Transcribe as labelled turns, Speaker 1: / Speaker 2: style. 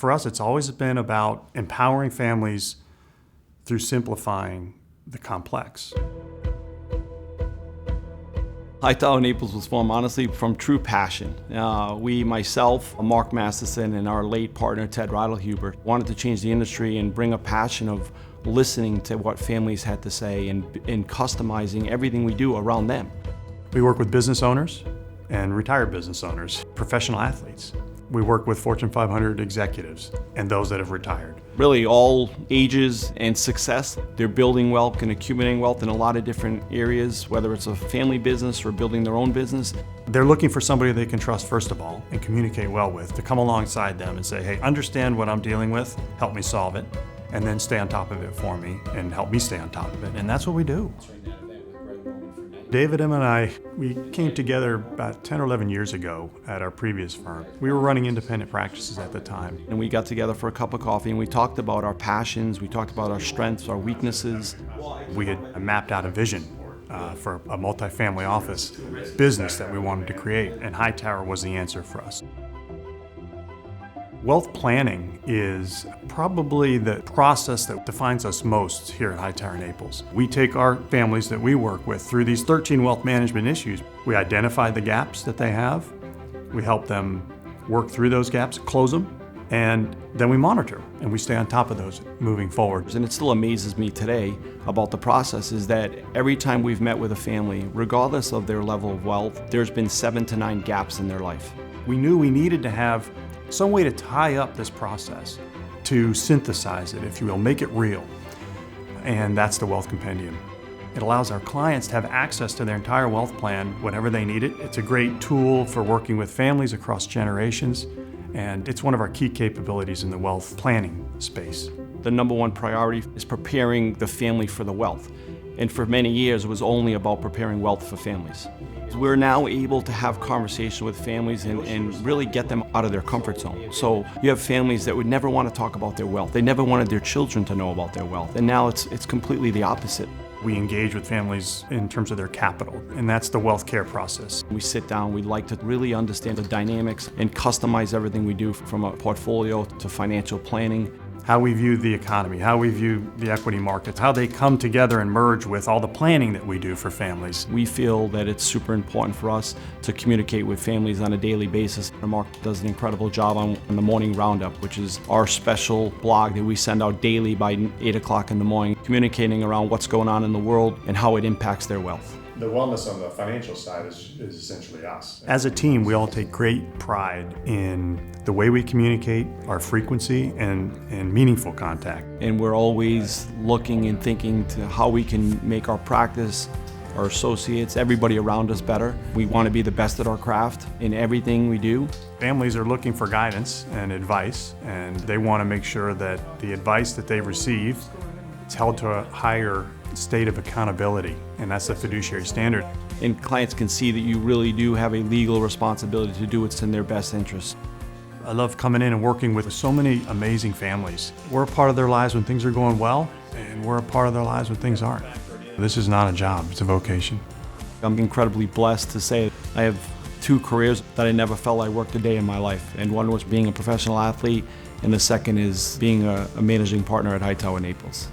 Speaker 1: For us, it's always been about empowering families through simplifying the complex.
Speaker 2: Hightower Naples was formed, honestly, from true passion. We, myself, Mark Masterson, and our late partner, Ted Ridelhuber, wanted to change the industry and bring a passion of listening to what families had to say and customizing everything we do around them.
Speaker 1: We work with business owners and retired business owners, professional athletes. We work with Fortune 500 executives and those that have retired.
Speaker 2: Really all ages and success. They're building wealth and accumulating wealth in a lot of different areas, whether it's a family business or building their own business.
Speaker 1: They're looking for somebody they can trust, first of all, and communicate well with, to come alongside them and say, hey, understand what I'm dealing with, help me solve it, and then stay on top of it for me and help me stay on top of it. And that's what we do. David, Em, and I, we came together about 10 or 11 years ago at our previous firm. We were running independent practices at the time.
Speaker 2: And we got together for a cup of coffee and we talked about our passions, we talked about our strengths, our weaknesses.
Speaker 1: We had mapped out a vision for a multifamily office business that we wanted to create, and Hightower was the answer for us. Wealth planning is probably the process that defines us most here at Hightower Naples. We take our families that we work with through these 13 wealth management issues. We identify the gaps that they have, we help them work through those gaps, close them, and then we monitor and we stay on top of those moving forward.
Speaker 2: And it still amazes me today about the process is that every time we've met with a family, regardless of their level of wealth, there's been 7 to 9 gaps in their life.
Speaker 1: We knew we needed to have some way to tie up this process, to synthesize it, if you will, make it real. And that's the Wealth Compendium. It allows our clients to have access to their entire wealth plan whenever they need it. It's a great tool for working with families across generations, and it's one of our key capabilities in the wealth planning space.
Speaker 2: The number one priority is preparing the family for the wealth. And for many years, it was only about preparing wealth for families. We're now able to have conversations with families and really get them out of their comfort zone. So you have families that would never want to talk about their wealth. They never wanted their children to know about their wealth. And now it's completely the opposite.
Speaker 1: We engage with families in terms of their capital, and that's the wealth care process.
Speaker 2: We sit down, we like to really understand the dynamics and customize everything we do from a portfolio to financial planning.
Speaker 1: How we view the economy, how we view the equity markets, how they come together and merge with all the planning that we do for families.
Speaker 2: We feel that it's super important for us to communicate with families on a daily basis. Mark does an incredible job on the Morning Roundup, which is our special blog that we send out daily by 8 o'clock in the morning, communicating around what's going on in the world and how it impacts their wealth.
Speaker 3: The wellness on the financial side is essentially us.
Speaker 1: As a team, we all take great pride in the way we communicate, our frequency, and meaningful contact.
Speaker 2: And we're always looking and thinking to how we can make our practice, our associates, everybody around us better. We want to be the best at our craft in everything we do.
Speaker 1: Families are looking for guidance and advice, and they want to make sure that the advice that they receive is held to a higher state of accountability, and that's the fiduciary standard.
Speaker 2: And clients can see that you really do have a legal responsibility to do what's in their best interest.
Speaker 1: I love coming in and working with so many amazing families. We're a part of their lives when things are going well, and we're a part of their lives when things aren't. This is not a job, it's a vocation.
Speaker 2: I'm incredibly blessed to say I have 2 careers that I never felt I worked a day in my life. And one was being a professional athlete, and the second is being a managing partner at Hightower Naples.